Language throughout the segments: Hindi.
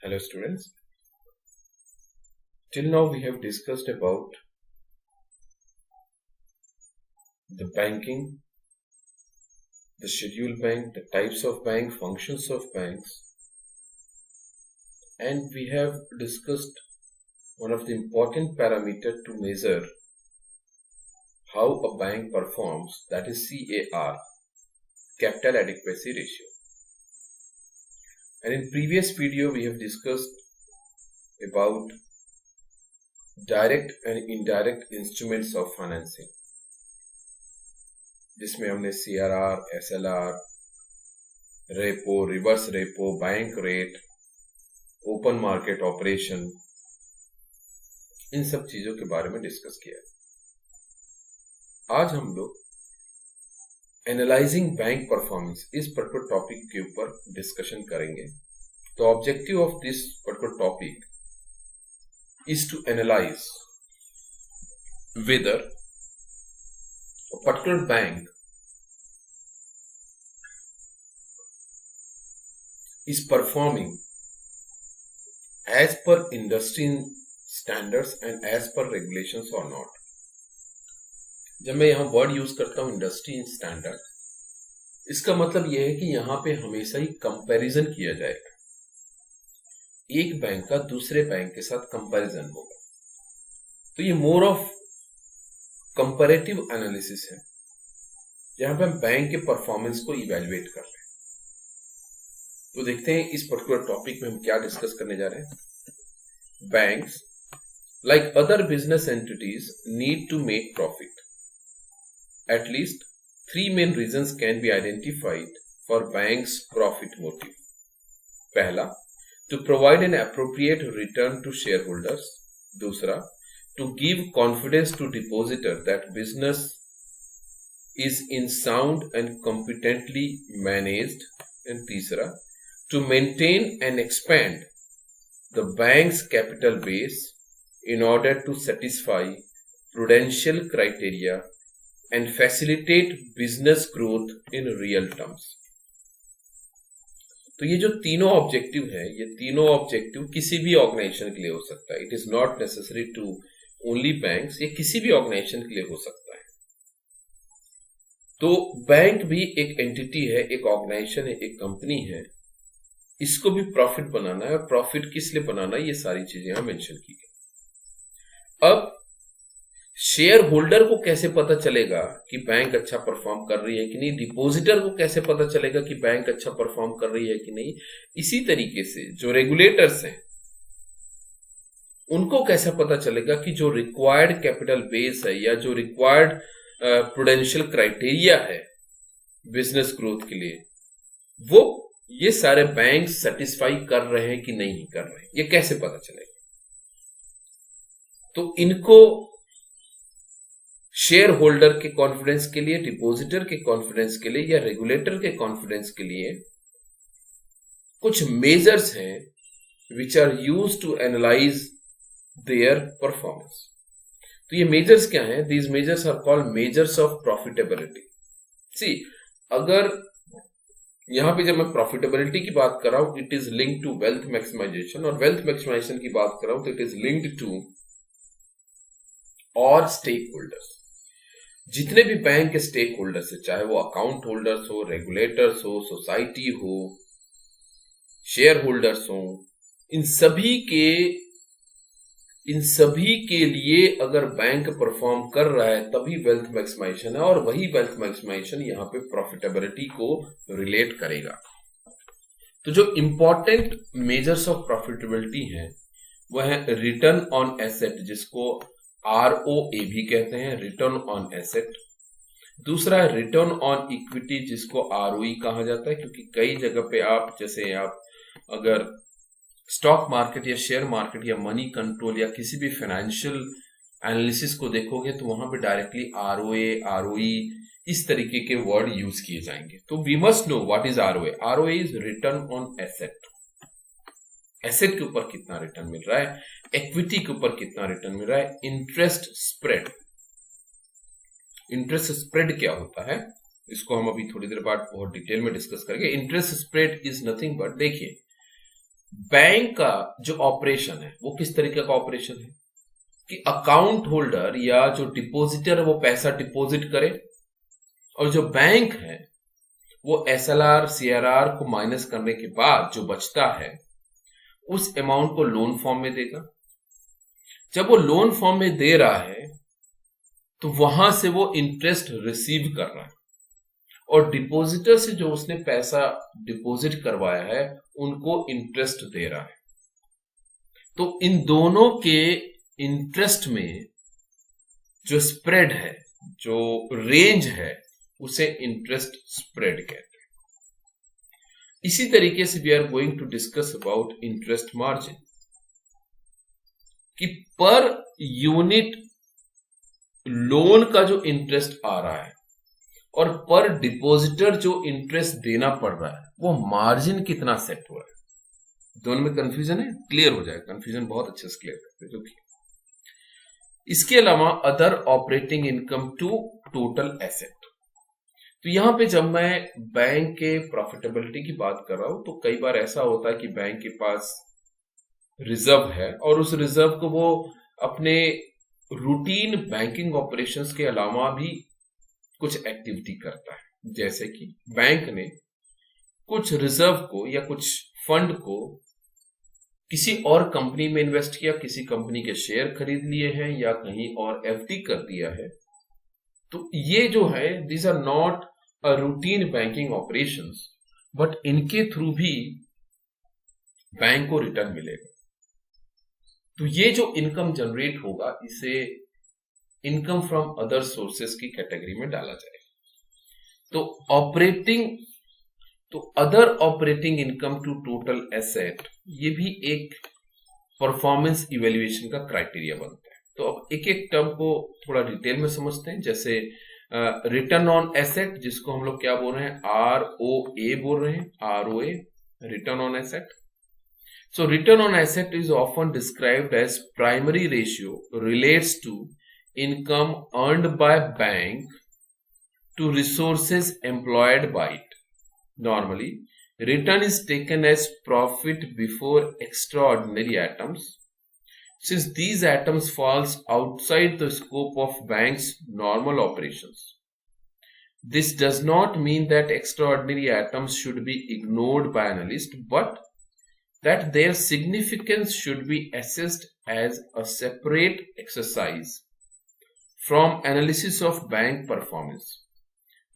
Hello students, till now we have discussed about the banking, the scheduled bank, the types of bank, functions of banks, and we have discussed one of the important parameters to measure how a bank performs, that is CAR, capital adequacy ratio. And in previous video we have discussed about direct and indirect instruments of financing, जिसमें हमने CRR, SLR, repo, reverse repo, bank rate, open market operation, इन सब चीजों के बारे में डिस्कस किया। आज हम लोग एनालाइजिंग बैंक परफॉर्मेंस इस पर्टिकुलर टॉपिक के ऊपर डिस्कशन करेंगे। तो objective of this particular topic is to analyse whether a particular bank is performing as per industry standards and as per regulations or not. जब मैं यहां वर्ड यूज करता हूं इंडस्ट्री स्टैंडर्ड, इसका मतलब यह है कि यहां पे हमेशा ही कंपैरिजन किया जाएगा, एक बैंक का दूसरे बैंक के साथ कंपैरिजन होगा। तो ये मोर ऑफ कंपैरेटिव एनालिसिस है, जहां पे हम बैंक के परफॉर्मेंस को इवैल्यूएट कर रहे हैं। तो देखते हैं इस पर्टिकुलर टॉपिक में हम क्या डिस्कस करने जा रहे हैं। Banks like other business entities need to make profit. At least three main reasons can be identified for banks' profit motive. पहला, to provide an appropriate return to shareholders. दूसरा, to give confidence to depositor that business is in sound and competently managed. And तीसरा, to maintain and expand the bank's capital base in order to satisfy prudential criteria and facilitate business growth in real terms. तो ये जो तीनों ऑब्जेक्टिव है, ये तीनों ऑब्जेक्टिव किसी भी ऑर्गेनाइजेशन के लिए हो सकता है। It is not necessary to only banks, ये किसी भी ऑर्गेनाइजेशन के लिए हो सकता है। तो बैंक भी एक एंटिटी है, एक ऑर्गेनाइजेशन है, एक कंपनी है, इसको भी प्रॉफिट बनाना है। और प्रॉफिट किस लिए बनाना है, ये सारी चीजें यहां मेंशन की गई। अब शेयर होल्डर को कैसे पता चलेगा कि बैंक अच्छा परफॉर्म कर रही है कि नहीं, डिपॉजिटर को कैसे पता चलेगा कि बैंक अच्छा परफॉर्म कर रही है कि नहीं, इसी तरीके से जो रेगुलेटर्स हैं उनको कैसे पता चलेगा कि जो रिक्वायर्ड कैपिटल बेस है या जो रिक्वायर्ड प्रूडेंशियल क्राइटेरिया है बिजनेस ग्रोथ के लिए, वो ये सारे बैंक सेटिस्फाई कर रहे हैं कि नहीं कर रहे हैं, ये कैसे पता चलेगा। तो इनको शेयर होल्डर के कॉन्फिडेंस के लिए, डिपॉजिटर के कॉन्फिडेंस के लिए या रेगुलेटर के कॉन्फिडेंस के लिए कुछ मेजर्स हैं which are used to analyse their performance. तो ये मेजर्स क्या हैं? These measures are called measures of profitability. See, अगर यहां पे जब मैं प्रॉफिटेबिलिटी की बात कर रहा हूं, it is linked to wealth maximisation, और वेल्थ मैक्सिमाइजेशन की बात कर रहा हूं तो it is linked to our stakeholders. जितने भी बैंक के स्टेक होल्डर्स है, चाहे वो अकाउंट होल्डर्स हो, रेगुलेटर्स हो, सोसाइटी हो, शेयर होल्डर्स हो, इन सभी के लिए अगर बैंक परफॉर्म कर रहा है तभी वेल्थ मैक्सिमाइजेशन है, और वही वेल्थ मैक्सिमाइजेशन यहां पे प्रॉफिटेबिलिटी को रिलेट करेगा। तो जो इंपॉर्टेंट मेजर्स ऑफ प्रॉफिटेबिलिटी है वह है रिटर्न ऑन एसेट, जिसको ROA भी कहते हैं, रिटर्न ऑन एसेट। दूसरा है रिटर्न ऑन इक्विटी, जिसको ROE कहा जाता है, क्योंकि कई जगह पे आप जैसे आप अगर स्टॉक मार्केट या शेयर मार्केट या मनी कंट्रोल या किसी भी फाइनेंशियल एनालिसिस को देखोगे तो वहां पे डायरेक्टली ROA, ROE इस तरीके के वर्ड यूज किए जाएंगे। तो we must know what is ROA। ROA is return on asset. Asset के ऊपर कितना रिटर्न मिल रहा है, इक्विटी के ऊपर कितना रिटर्न मिल रहा है। इंटरेस्ट स्प्रेड, इंटरेस्ट स्प्रेड क्या होता है इसको हम अभी थोड़ी देर बाद बहुत डिटेल में डिस्कस करेंगे। Interest spread is nothing but, देखिए बैंक का जो ऑपरेशन है वो किस तरीके का ऑपरेशन है कि अकाउंट होल्डर या जो डिपॉजिटर है वो पैसा डिपॉजिट करे, और जो बैंक है वो एसएलआर सीआरआर को माइनस करने के बाद जो बचता है उस अमाउंट को लोन फॉर्म में देगा। जब वो लोन फॉर्म में दे रहा है तो वहां से वो इंटरेस्ट रिसीव कर रहा है, और डिपॉजिटर से जो उसने पैसा डिपॉजिट करवाया है उनको इंटरेस्ट दे रहा है। तो इन दोनों के इंटरेस्ट में जो स्प्रेड है, जो रेंज है, उसे इंटरेस्ट स्प्रेड कहते हैं। इसी तरीके से we are going to discuss about interest margin, कि पर यूनिट लोन का जो इंटरेस्ट आ रहा है और पर डिपॉजिटर जो इंटरेस्ट देना पड़ रहा है वो मार्जिन कितना सेट हुआ है। दोनों में कंफ्यूजन है, क्लियर हो जाएगा। कंफ्यूजन बहुत अच्छे से क्लियर करते हैं। जो कि इसके अलावा other operating income to total asset. तो यहां पे जब मैं बैंक के प्रॉफिटेबिलिटी की बात कर रहा हूं तो कई बार ऐसा होता है कि बैंक के पास रिजर्व है और उस रिजर्व को वो अपने रूटीन बैंकिंग ऑपरेशंस के अलावा भी कुछ एक्टिविटी करता है। जैसे कि बैंक ने कुछ रिजर्व को या कुछ फंड को किसी और कंपनी में इन्वेस्ट किया, किसी कंपनी के शेयर खरीद लिए हैं या कहीं और एफडी कर दिया है। तो ये जो है these are not a routine banking operations, but इनके थ्रू भी बैंक को रिटर्न मिलेगा। तो ये जो इनकम जनरेट होगा इसे इनकम फ्रॉम अदर सोर्सेस की कैटेगरी में डाला जाएगा। तो other operating income to total asset, ये भी एक परफॉर्मेंस इवेल्युएशन का क्राइटेरिया बनता है। तो अब एक एक टर्म को थोड़ा डिटेल में समझते हैं। जैसे रिटर्न ऑन एसेट, जिसको हम लोग क्या बोल रहे हैं, ROA बोल रहे हैं, ROA, return on asset. So return on asset is often described as primary ratio relates to income earned by bank to resources employed by it. Normally, return is taken as profit before extraordinary items. Since these items falls outside the scope of bank's normal operations, this does not mean that extraordinary items should be ignored by analysts, but that their significance should be assessed as a separate exercise from analysis of bank performance.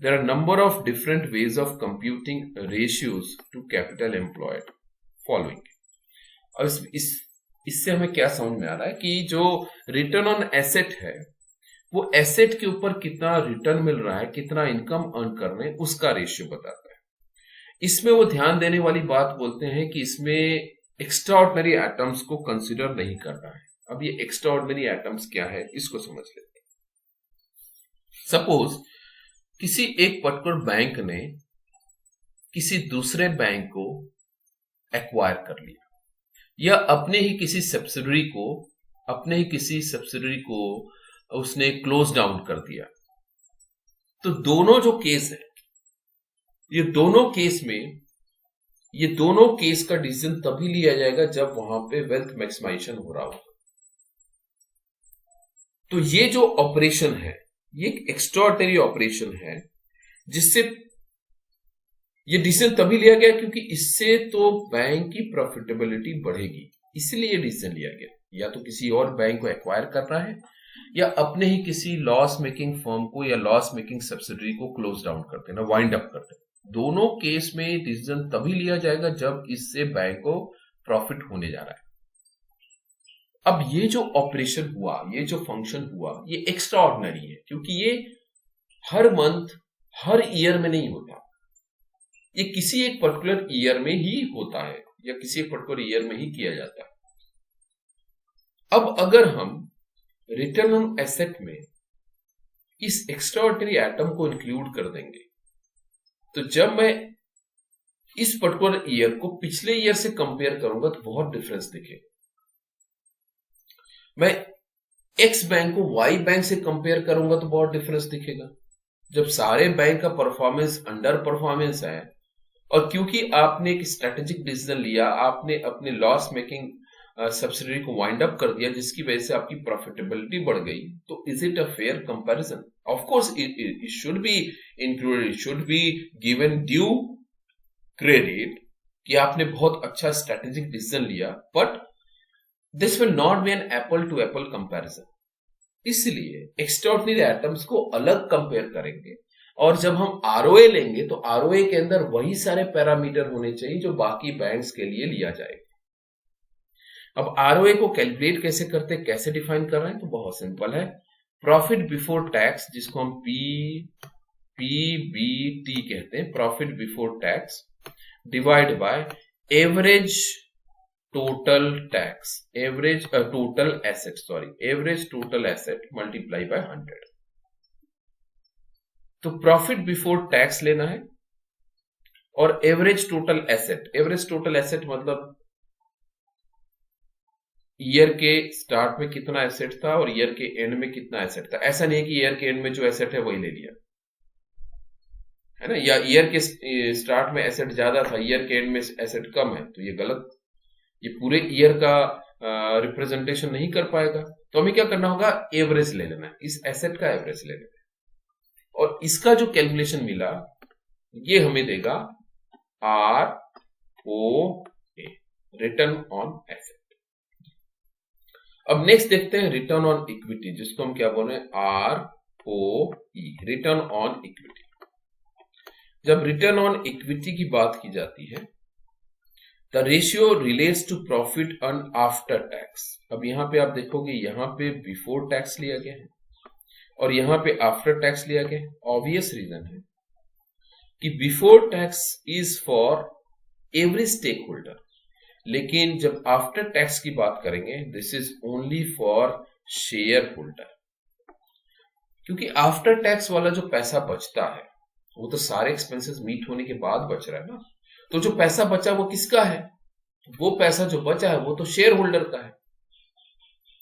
There are a number of different ways of computing ratios to capital employed. Following. अब इससे हमें क्या समझ में आ रहा है कि जो रिटर्न ऑन एसेट है वो एसेट के ऊपर कितना रिटर्न मिल रहा है, कितना इनकम अर्न कर रहे हैं, उसका रेशियो बताता है। इसमें वो ध्यान देने वाली बात बोलते हैं कि इसमें एक्स्ट्राऑर्डिनरी आइटम्स को कंसीडर नहीं कर रहा है। अब ये एक्स्ट्राऑर्डिनरी आइटम्स क्या है इसको समझ लेते हैं। सपोज किसी एक पर्टिकुलर बैंक ने किसी दूसरे बैंक को एक्वायर कर लिया, या अपने ही किसी सब्सिडरी को उसने क्लोज डाउन कर दिया। तो दोनों जो केस है, ये दोनों केस का डिसीजन तभी लिया जाएगा जब वहां पे वेल्थ मैक्सिमाइजेशन हो रहा हो। तो ये जो ऑपरेशन है ये एक एक्स्ट्राऑर्डिनरी ऑपरेशन है, जिससे ये डिसीजन तभी लिया गया क्योंकि इससे तो बैंक की प्रॉफिटेबिलिटी बढ़ेगी, इसलिए ये डिसीजन लिया गया। या तो किसी और बैंक को एक्वायर कर रहा है या अपने ही किसी लॉस मेकिंग फर्म को या लॉस मेकिंग सब्सिडरी को क्लोज डाउन कर देना, वाइंड अप कर देना। दोनों केस में डिसीजन तभी लिया जाएगा जब इससे बैंक को प्रॉफिट होने जा रहा है। अब ये जो ऑपरेशन हुआ, ये जो फंक्शन हुआ, ये एक्स्ट्रा ऑर्डिनरी है क्योंकि ये हर मंथ, हर ईयर में नहीं होता, ये किसी एक पर्टिकुलर ईयर में ही होता है या किसी एक पर्टिकुलर ईयर में ही किया जाता है। अब अगर हम रिटर्न ऑन एसेट में इस एक्स्ट्राऑर्डिनरी आइटम को इंक्लूड कर देंगे तो जब मैं इस पर्टिकुलर ईयर को पिछले ईयर से कंपेयर करूंगा तो बहुत डिफरेंस दिखेगा। मैं एक्स बैंक को वाई बैंक से कंपेयर करूंगा तो बहुत डिफरेंस दिखेगा। जब सारे बैंक का परफॉर्मेंस अंडर परफॉर्मेंस है और क्योंकि आपने एक स्ट्रेटेजिक डिसीजन लिया, आपने अपने लॉस मेकिंग सब्सिडरी को वाइंड अप कर दिया, जिसकी वजह से आपकी प्रॉफिटेबिलिटी बढ़ गई, तो is it a fair comparison? Of course it should be included, it should be given due credit कि आपने बहुत अच्छा स्ट्रेटेजिक डिसीजन लिया, but this will not be an apple to apple comparison. इसलिए एक्स्ट्राऑर्डिनरी आइटम्स को अलग कंपेयर करेंगे, और जब हम आरओए लेंगे तो आरओए के अंदर वही सारे पैरामीटर होने चाहिए जो बाकी बैंक्स के लिए लिया जाएगा। अब आरओए को कैलकुलेट कैसे करते हैं, कैसे डिफाइन कर रहे हैं, तो बहुत सिंपल है। प्रॉफिट बिफोर टैक्स, जिसको हम पीबीटी कहते हैं, profit before tax divide by average total tax, average total asset, average total asset multiply by 100। तो प्रॉफिट बिफोर टैक्स लेना है और एवरेज टोटल एसेट मतलब ईयर के स्टार्ट में कितना एसेट था और ईयर के एंड में कितना एसेट था। ऐसा नहीं कि ईयर के एंड में जो एसेट है वही ले लिया, है ना, या ईयर के स्टार्ट में एसेट ज्यादा था, ईयर के एंड में एसेट कम है, तो ये गलत, ये पूरे ईयर का रिप्रेजेंटेशन नहीं कर पाएगा। तो हमें क्या करना होगा, एवरेज ले लेना है, इस एसेट का एवरेज ले लेना है, और इसका जो कैलकुलेशन मिला ये हमें देगा ROA, रिटर्न ऑन एसेट। अब नेक्स्ट देखते हैं रिटर्न ऑन इक्विटी, जिसको हम क्या बोल रहे हैं, ROE, रिटर्न ऑन इक्विटी। जब रिटर्न ऑन इक्विटी की बात की जाती है, the ratio relates to profit earn after tax. अब यहां पे आप देखोगे, यहां पे बिफोर टैक्स लिया गया है और यहां पे आफ्टर टैक्स लिया गया है। ऑब्वियस रीजन है कि before tax is for every stake holder, लेकिन जब आफ्टर टैक्स की बात करेंगे, this is only for share holder, क्योंकि आफ्टर टैक्स वाला जो पैसा बचता है वो तो सारे एक्सपेंसेस मीट होने के बाद बच रहा है ना। तो जो पैसा बचा वो किसका है, वो पैसा जो बचा है वो तो शेयर होल्डर का है।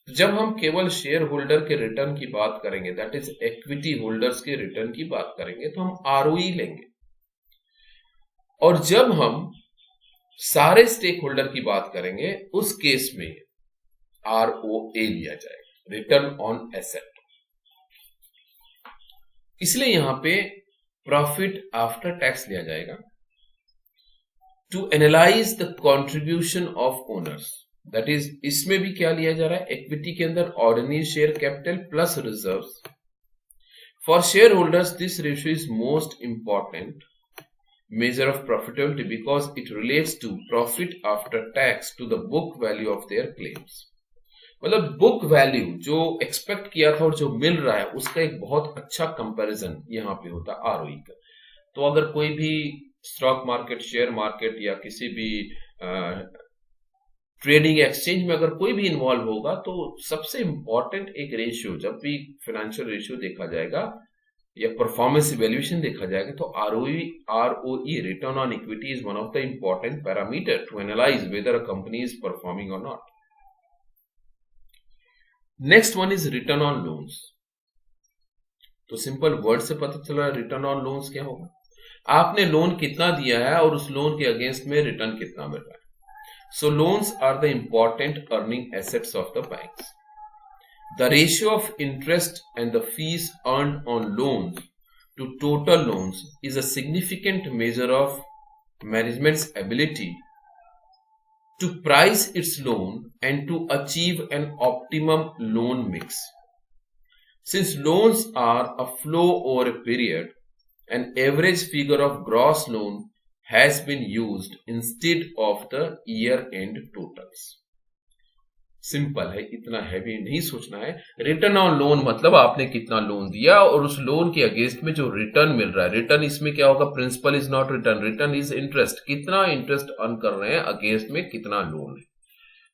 जब हम केवल शेयर होल्डर के रिटर्न की बात करेंगे, दैट इज इक्विटी होल्डर्स के रिटर्न की बात करेंगे, तो हम आरओई लेंगे, और जब हम सारे स्टेक होल्डर की बात करेंगे उस केस में ROA लिया जाएगा, रिटर्न ऑन एसेट। इसलिए यहां पे प्रॉफिट आफ्टर टैक्स लिया जाएगा to analyse the contribution of owners, that is इसमें भी क्या लिया जा रहा है, इक्विटी के अंदर ordinary share capital plus reserves. For share holders this ratio is most important measure of profitability because it relates to profit after tax to the book value of their claims। मतलब बुक वैल्यू जो एक्सपेक्ट किया था और जो मिल रहा है उसका एक बहुत अच्छा कंपैरिजन यहां पे होता है आरओई का। तो अगर कोई भी स्टॉक मार्केट, शेयर मार्केट या किसी भी ट्रेडिंग एक्सचेंज में अगर कोई भी इन्वॉल्व होगा, तो सबसे इंपॉर्टेंट एक रेशियो, जब भी फाइनेंशियल रेशियो देखा जाएगा या परफॉर्मेंस इवैल्यूएशन देखा जाएगा, तो ROE, return on equity, is one of the important parameter to analyse whether a company is performing और not. Next one is return on loans. तो सिंपल वर्ड से पता चला रिटर्न ऑन लोन्स क्या होगा, आपने लोन कितना दिया है और उस लोन के अगेंस्ट में रिटर्न कितना मिल रहा है। So loans are the important earning assets of the banks. The ratio of interest and the fees earned on loans to total loans is a significant measure of management's ability to price its loan and to achieve an optimum loan mix. Since loans are a flow over a period, an average figure of gross loan has been used instead of the year-end totals. Simple है, इतना हैवी नहीं सोचना है। रिटर्न ऑन लोन मतलब आपने कितना लोन दिया और उस लोन के अगेंस्ट में जो रिटर्न मिल रहा है, रिटर्न इसमें क्या होगा, principal is not return, return is interest, कितना इंटरेस्ट अर्न कर रहे हैं अगेंस्ट में कितना लोन है,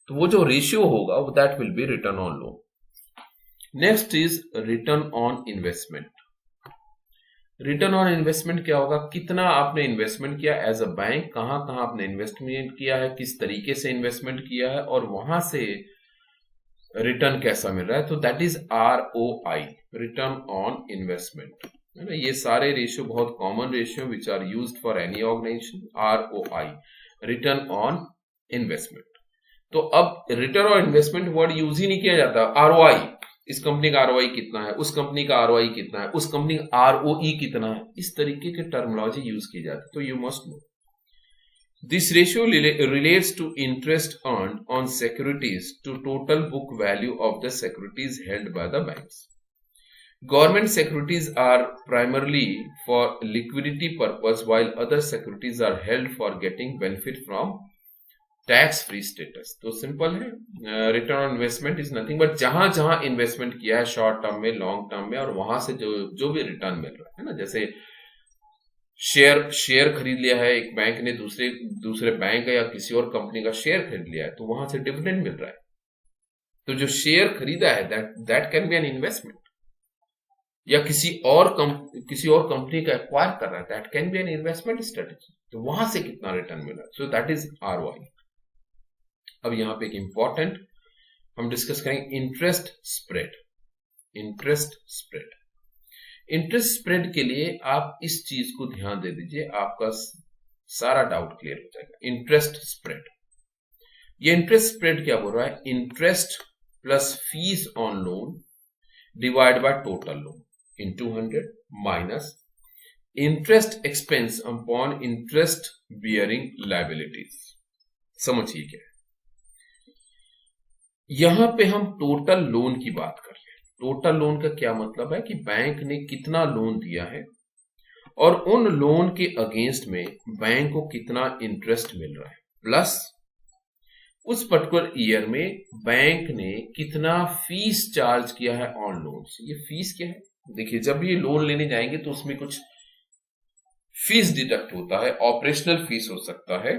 तो वो जो रेशियो होगा वो that will be return on loan. Next is return on investment. Return on investment क्या होगा, कितना आपने इन्वेस्टमेंट किया एज अ बैंक, कहां कहां आपने इन्वेस्टमेंट किया है, किस तरीके से इन्वेस्टमेंट किया है और वहां से रिटर्न कैसा मिल रहा है, तो that is ROI, return on investment. है ना। ये सारे रेशियो बहुत common ratio which are used for any organisation. ROI, return on investment. तो अब return on investment word use ही नहीं किया जाता। ROI, इस कंपनी का ROI कितना है, उस कंपनी का ROI कितना है, उस कंपनी का ROE कितना है, इस तरीके के टर्मिनोलॉजी यूज की जाती है। तो you must know this ratio relates to interest earned on securities to total book value of the securities held by the banks. Government securities are primarily for liquidity purpose, while other securities are held for getting benefit from tax free status. तो सिंपल है, return on investment is nothing but जहां जहां इन्वेस्टमेंट किया है शॉर्ट टर्म में, लॉन्ग टर्म में, और वहां से जो भी रिटर्न मिल रहा है ना। जैसे शेयर खरीद लिया है एक बैंक ने, दूसरे बैंक या किसी और कंपनी का शेयर खरीद लिया है, तो वहां से डिविडेंड मिल रहा है। तो जो शेयर खरीदा है that can be an investment, या किसी और कंपनी का एक्वायर कर रहा है, that can be an investment strategy. तो वहां से कितना रिटर्न मिल रहा है, सो दैट इज ROI। अब यहां पे एक इंपॉर्टेंट हम डिस्कस करेंगे इंटरेस्ट स्प्रेड। इंटरेस्ट स्प्रेड के लिए आप इस चीज को ध्यान दे दीजिए, आपका सारा डाउट क्लियर हो जाएगा। इंटरेस्ट स्प्रेड, ये इंटरेस्ट स्प्रेड क्या बोल रहा है? Interest plus fees on loan divide by total loan into 100 minus interest expense upon interest bearing liabilities. समझिए क्या है, यहां पे हम टोटल लोन की बात कर रहे हैं। टोटल लोन का क्या मतलब है कि बैंक ने कितना लोन दिया है और उन लोन के अगेंस्ट में बैंक को कितना इंटरेस्ट मिल रहा है, प्लस उस पर्टिकुलर ईयर में बैंक ने कितना फीस चार्ज किया है ऑन लोन। ये फीस क्या है? देखिए, जब ये लोन लेने जाएंगे तो उसमें कुछ फीस डिडक्ट होता है। ऑपरेशनल फीस हो सकता है,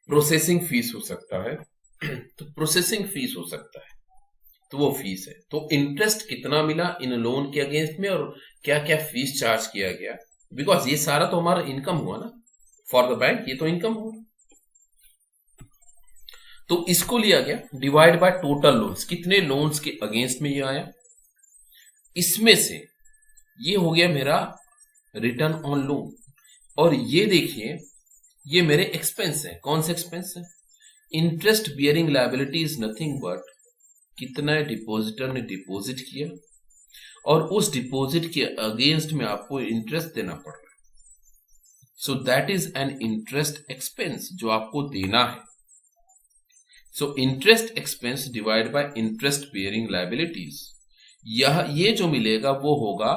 प्रोसेसिंग फीस हो सकता है। तो प्रोसेसिंग फीस हो सकता है, तो वो फीस है। तो इंटरेस्ट कितना मिला इन लोन के अगेंस्ट में और क्या क्या फीस चार्ज किया गया, बिकॉज ये सारा तो हमारा इनकम हुआ ना फॉर द बैंक, ये तो इनकम हुआ। तो इसको लिया गया डिवाइड बाय टोटल लोन्स, कितने लोन्स के अगेंस्ट में ये आया, इसमें से ये हो गया मेरा रिटर्न ऑन लोन। और ये देखिए, ये मेरे एक्सपेंस है। कौन से एक्सपेंस है? Interest bearing liability is nothing but कितना डिपॉजिटर ने डिपॉजिट किया और उस डिपॉजिट के अगेंस्ट में आपको इंटरेस्ट देना पड़ रहा है। So that is an interest expense जो आपको देना है। So interest expense divide by interest bearing liabilities, ये जो मिलेगा वो होगा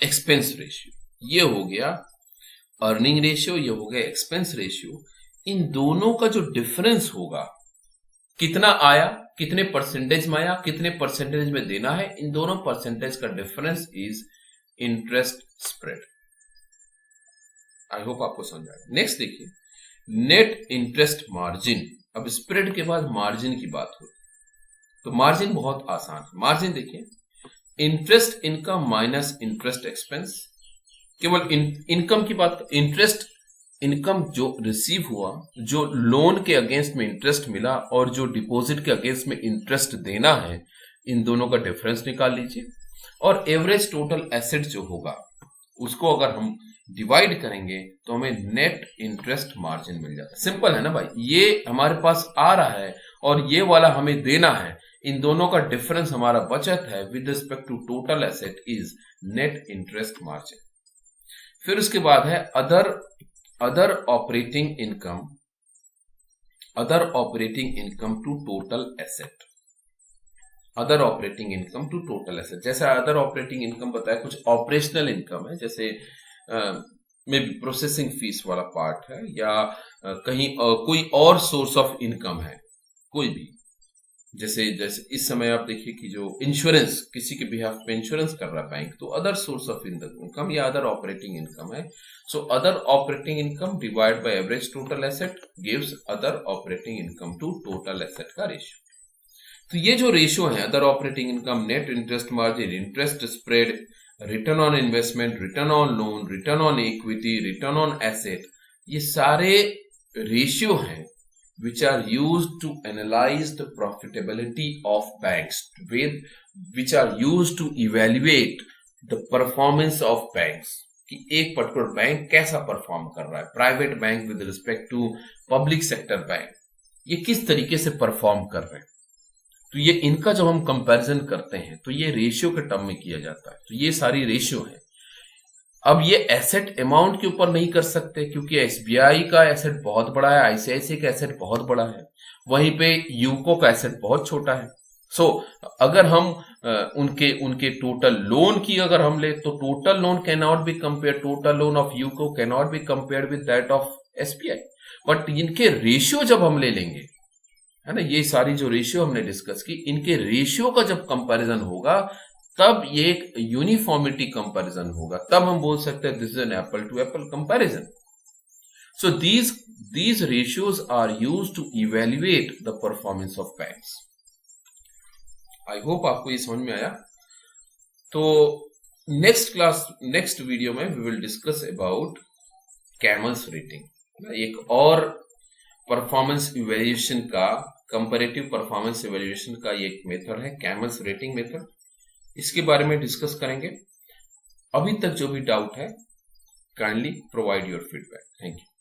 एक्सपेंस रेशियो। ये हो गया अर्निंग रेशियो, ये हो गया एक्सपेंस रेशियो। इन दोनों का जो डिफरेंस होगा, कितना आया, कितने परसेंटेज में आया, कितने परसेंटेज में देना है, इन दोनों परसेंटेज का difference is interest spread. I hope आपको समझ आया। नेक्स्ट देखिए, नेट इंटरेस्ट मार्जिन। अब स्प्रेड के बाद मार्जिन की बात हो, तो मार्जिन बहुत आसान है। मार्जिन देखिए, interest income minus interest expense. केवल इनकम की बात, इंटरेस्ट इनकम जो रिसीव हुआ, जो लोन के अगेंस्ट में इंटरेस्ट मिला और जो डिपॉजिट के अगेंस्ट में इंटरेस्ट देना है, इन दोनों का डिफरेंस निकाल लीजिए। और एवरेज टोटल एसेट जो होगा उसको अगर हम डिवाइड करेंगे तो हमें नेट इंटरेस्ट मार्जिन मिल जाता है। सिंपल है ना भाई, ये हमारे पास आ रहा है और ये वाला हमें देना है, इन दोनों का डिफरेंस हमारा बचत है with respect to total asset is net interest margin. फिर उसके बाद है other operating income to total asset. Other operating income to total asset, जैसे अदर ऑपरेटिंग इनकम बताया, कुछ ऑपरेशनल इनकम है, जैसे मे बी प्रोसेसिंग फीस वाला पार्ट है, या कहीं कोई और सोर्स ऑफ इनकम है, कोई भी। जैसे इस समय आप देखिए कि जो इंश्योरेंस, किसी के बिहाफ पे इंश्योरेंस कर रहा है बैंक, तो अदर सोर्स ऑफ इनकम या अदर ऑपरेटिंग इनकम है। So other operating income divide by average total asset gives other operating income to total asset का रेशियो। तो ये जो रेशियो है, other operating income, net interest margin, interest spread, return on investment, return on loan, return on equity, return on asset, ये सारे रेशियो हैं which are used to analyze the profitability of banks, which are used to evaluate the performance of banks, कि एक पर्टिकुलर बैंक कैसा परफॉर्म कर रहा है, private bank with respect to public sector bank, ये किस तरीके से परफॉर्म कर रहे हैं। तो ये इनका जब हम कंपैरिजन करते हैं तो ये रेशियो के टर्म में किया जाता है। तो ये सारी रेशियो है। अब ये एसेट अमाउंट के ऊपर नहीं कर सकते क्योंकि एसबीआई का एसेट बहुत बड़ा है, आईसीआईसीआई का एसेट बहुत बड़ा है, वहीं पे यूको का एसेट बहुत छोटा है। सो अगर हम उनके टोटल लोन की अगर हम ले तो total loan can not be compare, total loan of UCO can not be compared with that of SBI. But इनके रेशियो जब हम ले लेंगे, है ना, ये सारी जो रेशियो हमने डिस्कस की, इनके रेशियो का जब कंपैरिजन होगा तब ये एक यूनिफॉर्मिटी कंपैरिजन होगा, तब हम बोल सकते हैं this is an apple to apple comparison. So these ratios are used to evaluate the performance of banks. I hope आपको ये समझ में आया। तो नेक्स्ट वीडियो में we will discuss about CAMELS rating, एक और परफॉर्मेंस इवैल्यूएशन का, कंपैरेटिव परफॉर्मेंस इवैल्यूएशन का ये एक मेथड है कैमल्स रेटिंग मेथड। इसके बारे में डिस्कस करेंगे। अभी तक जो भी डाउट है kindly provide your feedback. Thank you.